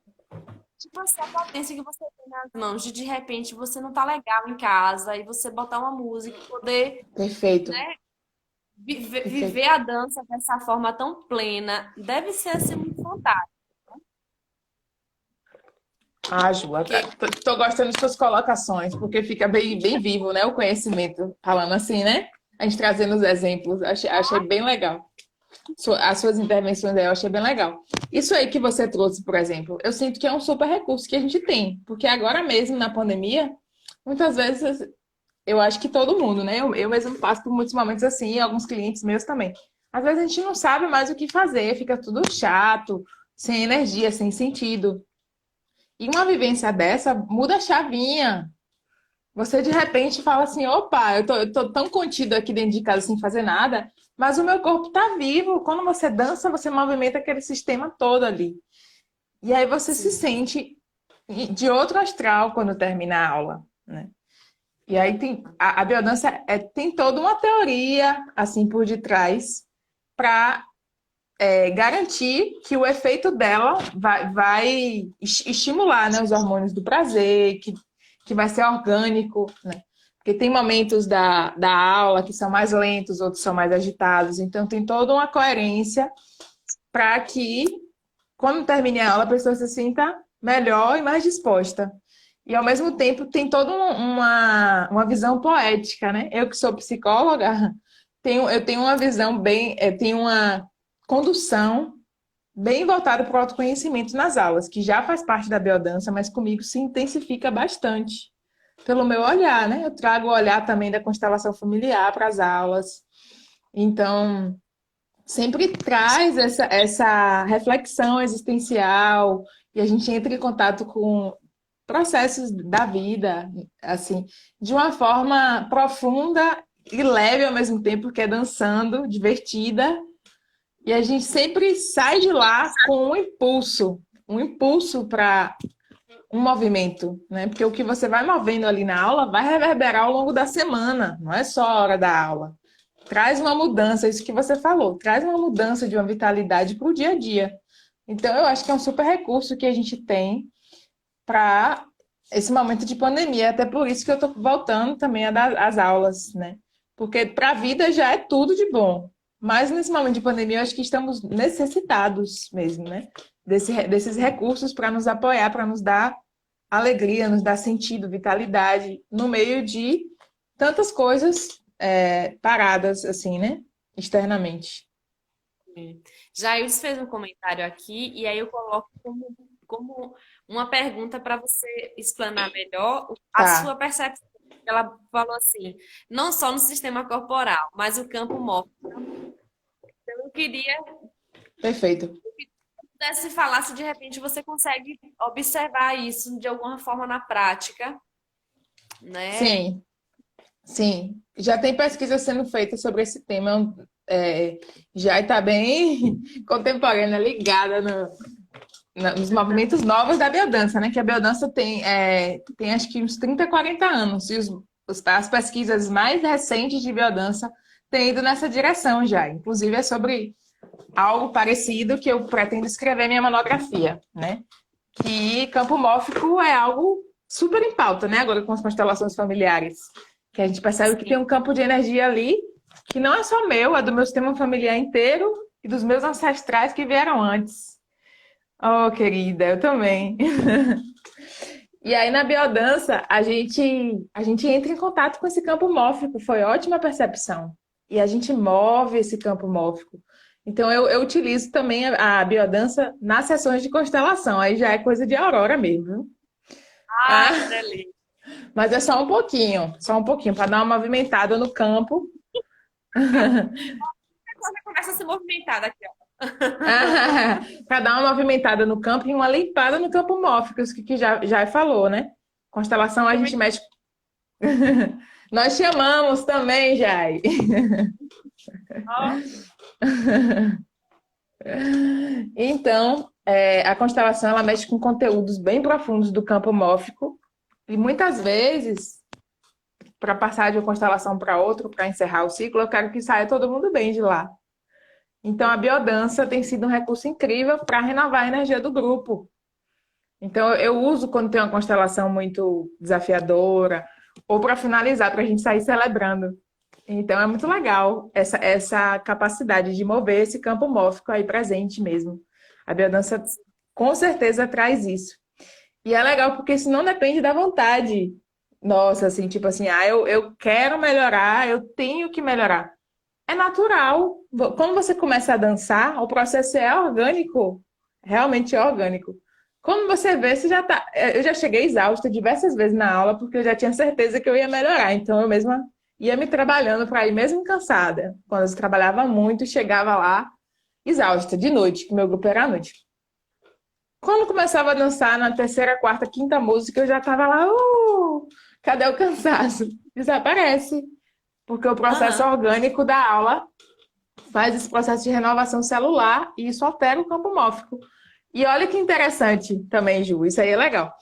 Tipo assim, a potência que você tem nas mãos, de repente você não tá legal em casa, e você botar uma música e poder, Perfeito, né, viver perfeito. a dança dessa forma tão plena, deve ser assim muito fantástico. Ah, Ju, Porque tô gostando de suas colocações, porque fica bem, bem vivo, né? O conhecimento, falando assim, né? A gente trazendo os exemplos, achei bem legal. As suas intervenções aí eu achei bem legal. Isso aí que você trouxe, por exemplo, eu sinto que é um super recurso que a gente tem, porque agora mesmo na pandemia, muitas vezes eu acho que todo mundo, né? Eu mesmo passo por muitos momentos assim, e alguns clientes meus também. Às vezes a gente não sabe mais o que fazer, fica tudo chato, sem energia, sem sentido. E uma vivência dessa muda a chavinha. Você de repente fala assim: opa, eu tô tão contido aqui dentro de casa sem fazer nada, mas o meu corpo tá vivo. Quando você dança, você movimenta aquele sistema todo ali. E aí você se sim, sente de outro astral quando termina a aula, né? E aí tem a biodança tem toda uma teoria assim por detrás para garantir que o efeito dela vai estimular, né, os hormônios do prazer, que vai ser orgânico, né? Porque tem momentos da aula que são mais lentos, outros são mais agitados, então tem toda uma coerência para que, quando termine a aula, a pessoa se sinta melhor e mais disposta. E, ao mesmo tempo, tem toda uma visão poética, né? Eu que sou psicóloga, eu tenho uma visão bem, tenho uma condução bem voltada para o autoconhecimento nas aulas, que já faz parte da biodança, mas comigo se intensifica bastante. Pelo meu olhar, né? Eu trago o olhar também da constelação familiar para as aulas. Então, sempre traz essa reflexão existencial e a gente entra em contato com processos da vida, assim, de uma forma profunda e leve ao mesmo tempo, que é dançando, divertida, e a gente sempre sai de lá com um impulso para um movimento, né? Porque o que você vai movendo ali na aula vai reverberar ao longo da semana, não é só a hora da aula. Traz uma mudança, isso que você falou, traz uma mudança de uma vitalidade para o dia a dia. Então, eu acho que é um super recurso que a gente tem para esse momento de pandemia. Até por isso que eu estou voltando também a dar as aulas, né? Porque para a vida já é tudo de bom. Mas nesse momento de pandemia, eu acho que estamos necessitados mesmo, né? Desses recursos para nos apoiar, para nos dar alegria, nos dar sentido, vitalidade, no meio de tantas coisas paradas, assim, né? Externamente. sim. Jair fez um comentário aqui, e aí eu coloco como uma pergunta para você explanar melhor a Tá, sua percepção. Ela falou assim, não só no sistema corporal, mas o campo móvel. Então, eu queria perfeito. que pudesse falar se de repente você consegue observar isso de alguma forma na prática, né? Sim. Sim, já tem pesquisa sendo feita sobre esse tema, já está bem contemporânea, ligada nos movimentos novos da biodança, né? Que a biodança tem acho que uns 30, 40 anos, e as pesquisas mais recentes de biodança têm ido nessa direção já. Inclusive é sobre algo parecido que eu pretendo escrever minha monografia, né? Que campo mórfico é algo super em pauta, né? Agora com as constelações familiares. Que a gente percebe que tem Sim. um campo de energia ali que não é só meu, é do meu sistema familiar inteiro e dos meus ancestrais que vieram antes. Oh, querida, eu também. E aí na biodança a gente entra em contato com esse campo mórfico, foi ótima percepção. E a gente move esse campo mórfico. Então eu utilizo também a biodança nas sessões de constelação, aí já é coisa de Aurora mesmo, viu? Ai, que Ah, delícia. mas é só um pouquinho, para dar uma movimentada no campo. Agora começa a se movimentar daqui, ó. Para dar uma movimentada no campo e uma limpada no campo mórfico, isso que já falou, né? Constelação a gente mexe. Nós chamamos também, Jai. Ó, Então, a constelação ela mexe com conteúdos bem profundos do campo mórfico e muitas vezes, para passar de uma constelação para outra, para encerrar o ciclo, eu quero que saia todo mundo bem de lá. Então, a biodança tem sido um recurso incrível para renovar a energia do grupo. Então, eu uso quando tem uma constelação muito desafiadora, ou para finalizar, para a gente sair celebrando. Então, é muito legal essa capacidade de mover esse campo mórfico aí presente mesmo. A biodança com certeza traz isso. E é legal porque isso não depende da vontade. Nossa, assim, tipo assim, eu quero melhorar, eu tenho que melhorar. É natural. Quando você começa a dançar, o processo é orgânico. Realmente é orgânico. Quando você vê, você já tá. Eu já cheguei exausta diversas vezes na aula, porque eu já tinha certeza que eu ia melhorar. Então eu mesma ia me trabalhando para ir mesmo cansada. Quando eu trabalhava muito, chegava lá exausta, de noite, que meu grupo era à noite. Quando começava a dançar na terceira, quarta, quinta música, eu já tava lá, cadê o cansaço? Desaparece. Porque o processo Aham. orgânico da aula faz esse processo de renovação celular e isso altera o campo mórfico. E olha que interessante também, Ju, isso aí é legal.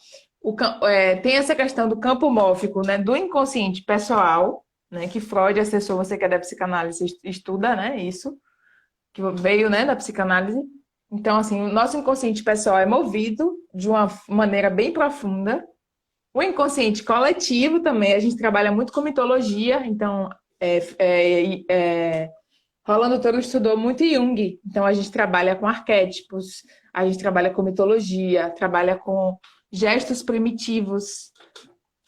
Tem essa questão do campo mórfico, né, do inconsciente pessoal, né, que Freud acessou, você que é da psicanálise estuda, né, isso, que veio, né, da psicanálise. Então, assim, o nosso inconsciente pessoal é movido de uma maneira bem profunda. O inconsciente coletivo também, a gente trabalha muito com mitologia, então Rolando Toro estudou muito Jung, então a gente trabalha com arquétipos, a gente trabalha com mitologia, trabalha com gestos primitivos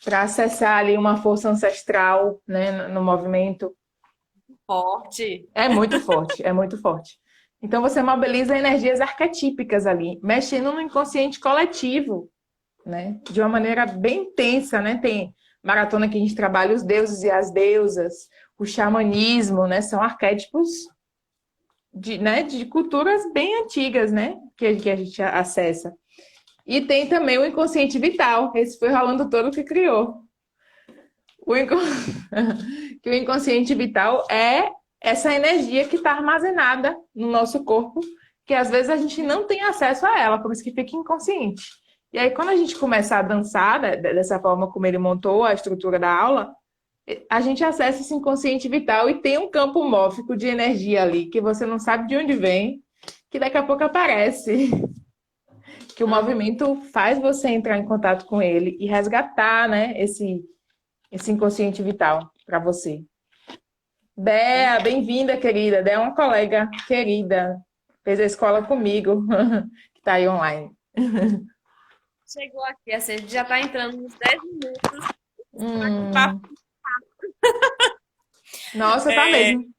para acessar ali uma força ancestral, né, no movimento. Forte. É muito forte, é muito forte. Então você mobiliza energias arquetípicas ali, mexendo no inconsciente coletivo, né, de uma maneira bem intensa, né? Tem maratona que a gente trabalha os deuses e as deusas, o xamanismo, né? São arquétipos de culturas bem antigas, né? Que a gente acessa. E tem também o inconsciente vital. Esse foi Rolando Toro que criou. O, inco... que o inconsciente vital é essa energia que está armazenada no nosso corpo, que às vezes a gente não tem acesso a ela, por isso que fica inconsciente. E aí, quando a gente começa a dançar dessa forma como ele montou a estrutura da aula, a gente acessa esse inconsciente vital e tem um campo mórfico de energia ali, que você não sabe de onde vem, que daqui a pouco aparece. Que o Aham. movimento faz você entrar em contato com ele e resgatar, né, esse inconsciente vital para você. Dea, bem-vinda, querida. Dea é uma colega querida. Fez a escola comigo, que está aí online. Chegou aqui, assim, a gente já está entrando nos 10 minutos. Esse bate-papo. Hum, nossa, tá É, mesmo.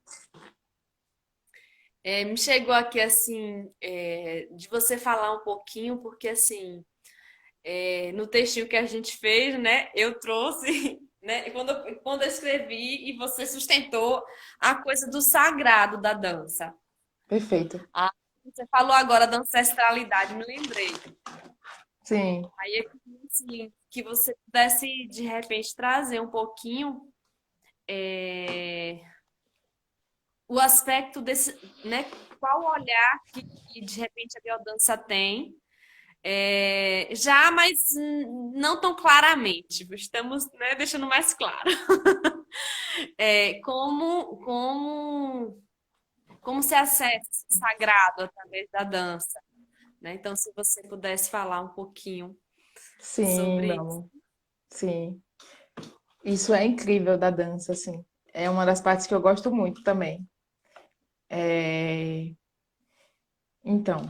me chegou aqui, assim, de você falar um pouquinho, porque, assim, no textinho que a gente fez, né, eu trouxe, né, quando eu escrevi e você sustentou a coisa do sagrado da dança. Perfeito. Ah, você falou agora da ancestralidade, me lembrei. Sim. Aí eu queria, assim, que você pudesse, de repente, trazer um pouquinho o aspecto desse, né? Qual o olhar que de repente a biodança tem, já, mas não tão claramente. Estamos, né, deixando mais claro. Como se acessa esse sagrado através da dança, né? Então, se você pudesse falar um pouquinho Sim, meu sobre isso. amor. Sim. Isso é incrível da dança, assim. É uma das partes que eu gosto muito também. É, Então,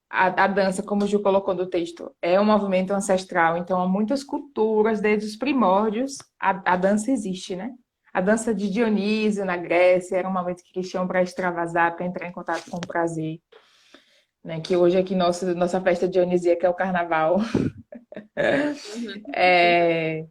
a dança, como o Ju colocou no texto, é um movimento ancestral. Então, há muitas culturas, desde os primórdios, a dança existe, né? A dança de Dionísio, na Grécia, era um momento que eles tinham para extravasar, para entrar em contato com o prazer, né? Que hoje aqui nossa festa dionisíaca é o carnaval. Uhum. É,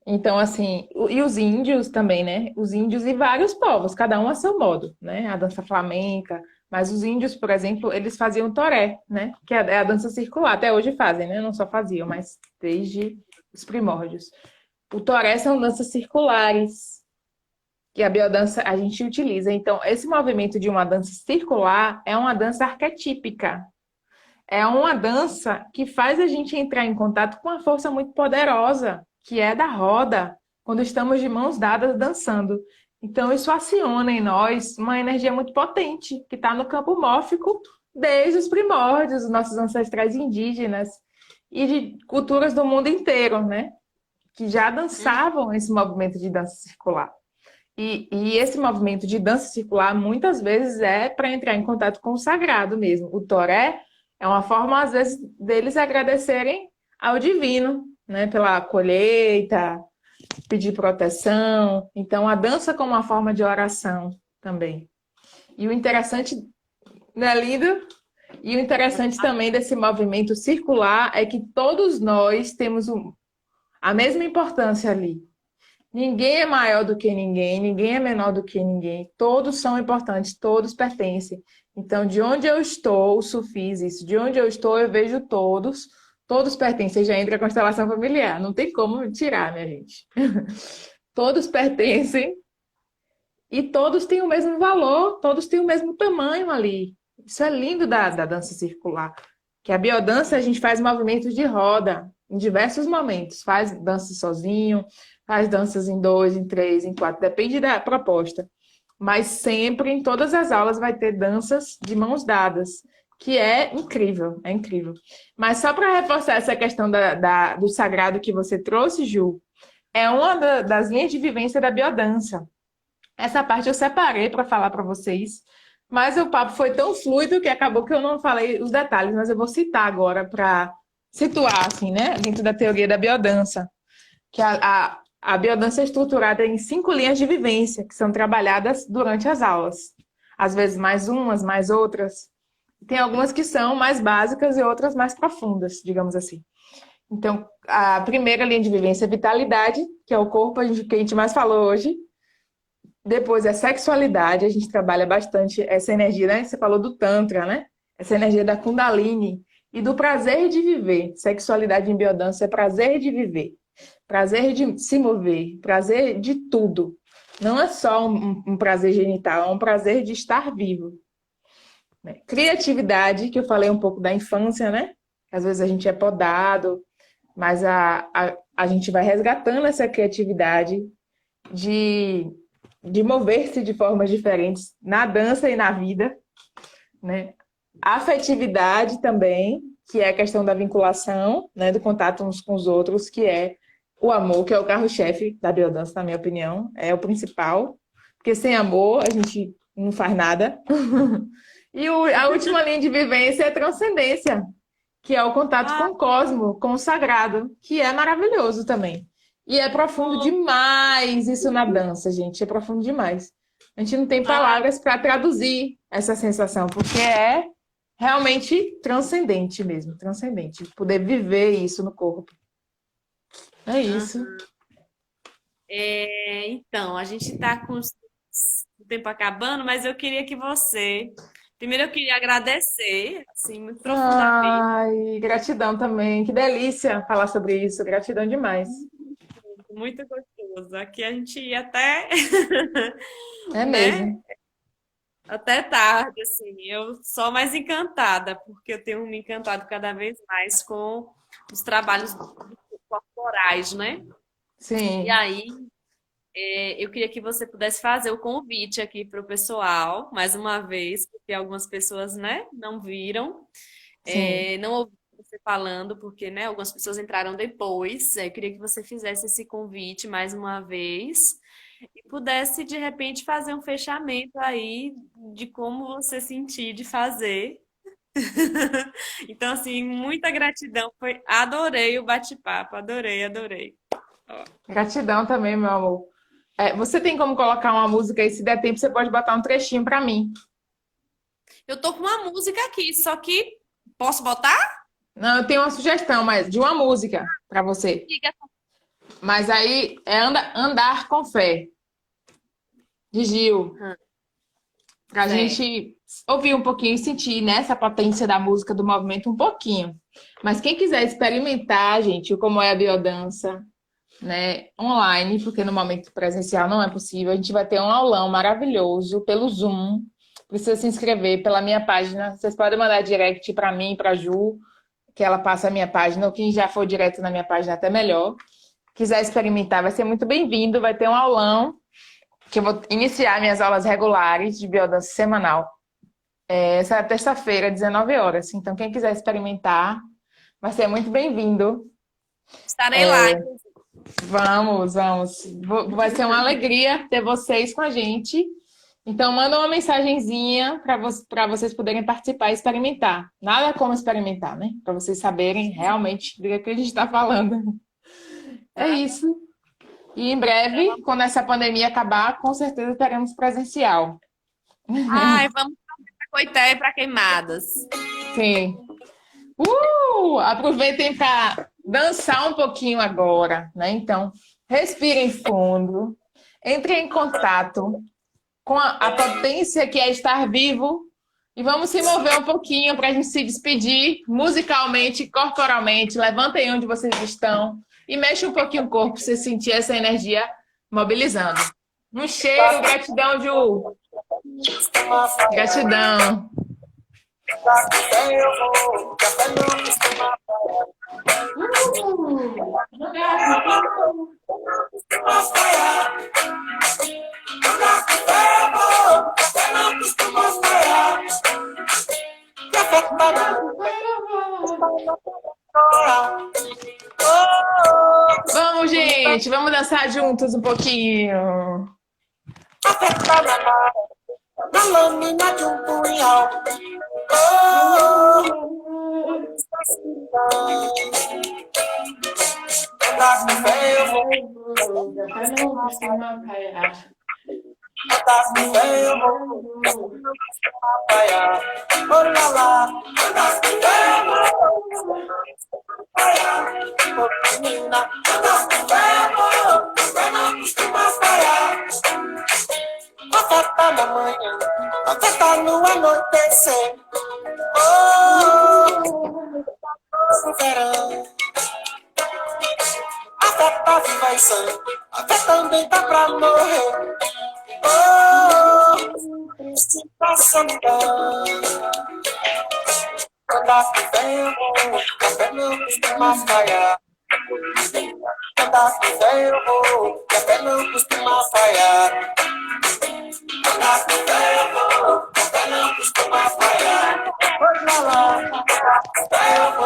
Então, assim, e os índios também, né? Os índios e vários povos, cada um a seu modo, né? A dança flamenca, mas os índios, por exemplo, eles faziam toré, né? Que é a dança circular, até hoje fazem, né? Não só faziam, mas desde os primórdios. O toré são danças circulares, que a biodança a gente utiliza. Então, esse movimento de uma dança circular é uma dança arquetípica. É uma dança que faz a gente entrar em contato com uma força muito poderosa, que é da roda, quando estamos de mãos dadas dançando. Então, isso aciona em nós uma energia muito potente, que está no campo mórfico desde os primórdios, os nossos ancestrais indígenas e de culturas do mundo inteiro, né? Que já dançavam esse movimento de dança circular. E esse movimento de dança circular muitas vezes é para entrar em contato com o sagrado mesmo. O toré é uma forma, às vezes, deles agradecerem ao divino, né? Pela colheita, pedir proteção. Então, a dança como uma forma de oração também. E o interessante, não é lindo? E o interessante também desse movimento circular é que todos nós temos a mesma importância ali. Ninguém é maior do que ninguém, ninguém é menor do que ninguém. Todos são importantes, todos pertencem. Então, de onde eu estou, o Sufis isso. De onde eu estou, eu vejo todos. Todos pertencem. Já entra a constelação familiar. Não tem como tirar, minha gente. Todos pertencem e todos têm o mesmo valor, todos têm o mesmo tamanho ali. Isso é lindo da dança circular. Que a biodança a gente faz movimentos de roda em diversos momentos. Faz dança sozinho, faz danças em dois, em três, em quatro, depende da proposta. Mas sempre, em todas as aulas, vai ter danças de mãos dadas, que é incrível, é incrível. Mas só para reforçar essa questão do sagrado que você trouxe, Ju, é uma das linhas de vivência da biodança. Essa parte eu separei para falar para vocês, mas o papo foi tão fluido que acabou que eu não falei os detalhes, mas eu vou citar agora para situar, assim, né, dentro da teoria da biodança, que a biodança é estruturada em 5 linhas de vivência, que são trabalhadas durante as aulas. Às vezes mais umas, mais outras. Tem algumas que são mais básicas e outras mais profundas, digamos assim. Então, a primeira linha de vivência é vitalidade, que é o corpo que a gente mais falou hoje. Depois é sexualidade, a gente trabalha bastante essa energia, né? Você falou do Tantra, né? Essa energia da Kundalini e do prazer de viver. Sexualidade em biodança é prazer de viver, prazer de se mover, prazer de tudo. Não é só um prazer genital, é um prazer de estar vivo. Criatividade, que eu falei um pouco da infância, né? Às vezes a gente é podado, mas a gente vai resgatando essa criatividade de mover-se de formas diferentes na dança e na vida, né? Afetividade também, que é a questão da vinculação, né? Do contato uns com os outros, que é o amor, que é o carro-chefe da biodança, na minha opinião, é o principal, porque sem amor a gente não faz nada. E a última linha de vivência é a transcendência, que é o contato com Ah, o cosmo, com o sagrado, que é maravilhoso também. E é profundo bom. demais isso na dança, gente. É profundo demais. A gente não tem Ah, palavras para traduzir essa sensação, porque é realmente transcendente mesmo, transcendente. Poder viver isso no corpo. É isso. aham. Então, a gente está com o tempo acabando, mas eu queria que você. Primeiro, eu queria agradecer, assim, muito profundamente. Ai, gratidão também. Que delícia falar sobre isso. Gratidão demais. Muito gostoso. Aqui a gente ia até, É né? mesmo. Até tarde, assim. Eu sou mais encantada, porque eu tenho me encantado cada vez mais com os trabalhos corporais, né? E Sim, aí, eu queria que você pudesse fazer o convite aqui para o pessoal, mais uma vez, porque algumas pessoas, né, não viram, sim. não ouviram você falando, porque, né, algumas pessoas entraram depois. Eu queria que você fizesse esse convite mais uma vez e pudesse, de repente, fazer um fechamento aí de como você sentir de fazer. Então, assim, muita gratidão. Adorei o bate-papo, adorei, adorei. Ó, Gratidão também, meu amor. Você tem como colocar uma música aí? Se der tempo, você pode botar um trechinho para mim. eu tô com uma música aqui, só que posso botar? Não, eu tenho uma sugestão, mas de uma música para você. Diga. Mas aí é Andar com Fé, de Gil. Hum, Pra certo. gente ouvir um pouquinho e sentir nessa potência da música, do movimento, um pouquinho. Mas quem quiser experimentar, gente, como é a biodança, né, online, porque no momento presencial não é possível, a gente vai ter um aulão maravilhoso pelo Zoom. Precisa se inscrever pela minha página. Vocês podem mandar direct para mim, para Ju, que ela passa a minha página, ou quem já for direto na minha página, até melhor. Quiser experimentar, vai ser muito bem-vindo. Vai ter um aulão, que eu vou iniciar minhas aulas regulares de biodança semanal. Essa é terça-feira, 19 horas. Então, quem quiser experimentar, vai ser muito bem-vindo. Estarei lá. Vamos, vamos. Vai ser uma alegria ter vocês com a gente. Então, manda uma mensagenzinha para vocês poderem participar e experimentar. Nada como experimentar, né? Para vocês saberem realmente do que a gente está falando. É isso. E em breve, quando essa pandemia acabar, com certeza teremos presencial. Ai, vamos para Coité e para Queimadas. Sim. Aproveitem para dançar um pouquinho agora, né? Então, respirem fundo, entrem em contato com a potência que é estar vivo e vamos se mover um pouquinho para a gente se despedir musicalmente, corporalmente. Levantem onde vocês estão e mexe um pouquinho o corpo para você sentir essa energia mobilizando. Um cheiro, gratidão, Ju. Gratidão. Vamos, gente, vamos dançar juntos um pouquinho. Na lâmina de um punhal. Andar com fé, eu vou. Andar com fé, eu vou. Apoiar. Oh, lá, lá. Andar com fé, eu vou. Apoiar. Oh, menina. Andar com fé, eu vou. Eu não costumo apoiar. A festa na manhã, a festa no anoitecer. Oh, verão. A festa viva e sã, a festa também tá pra morrer. Oh, se passa mudar. Andar com ferro, café não costuma falhar. Andar com ferro, café não costuma falhar. Andar com ferro, café não costuma falhar. Oi, lá, lá. Andar com ferro,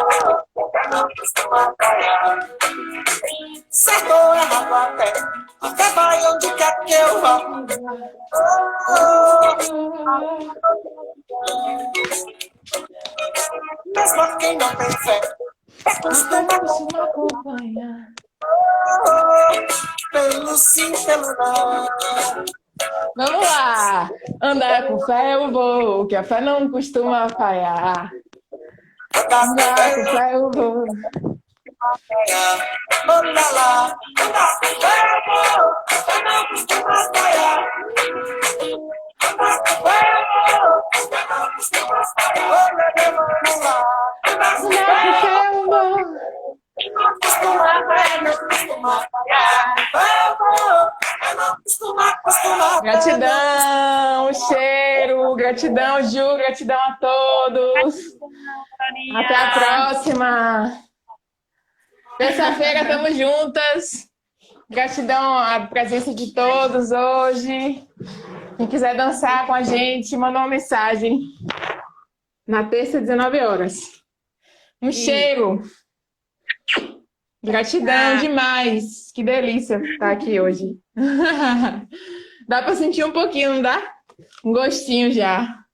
café não costuma falhar. Certo ou errado até vai onde quer que eu vá. Mesmo quem não tem fé, costuma acompanhar. Pelo sim, pelo não. Vamos lá! Andar com fé eu vou, que a fé não costuma falhar. Andar com fé eu vou. Manda lá, andar com fé eu vou, que a fé não costuma falhar. Andar com fé eu vou, que a fé não costuma falhar. Vamos lá, andar com fé eu vou. Não costuma falhar. Gratidão, cheiro, gratidão, Ju, gratidão a todos. Até a próxima. Terça-feira estamos juntas. Gratidão à presença de todos hoje. Quem quiser dançar com a gente, manda uma mensagem. Na terça, 19 horas. Um cheiro. Gratidão demais. Que delícia estar aqui hoje. Dá para sentir um pouquinho, não dá? Um gostinho já.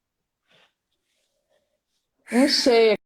Um cheiro.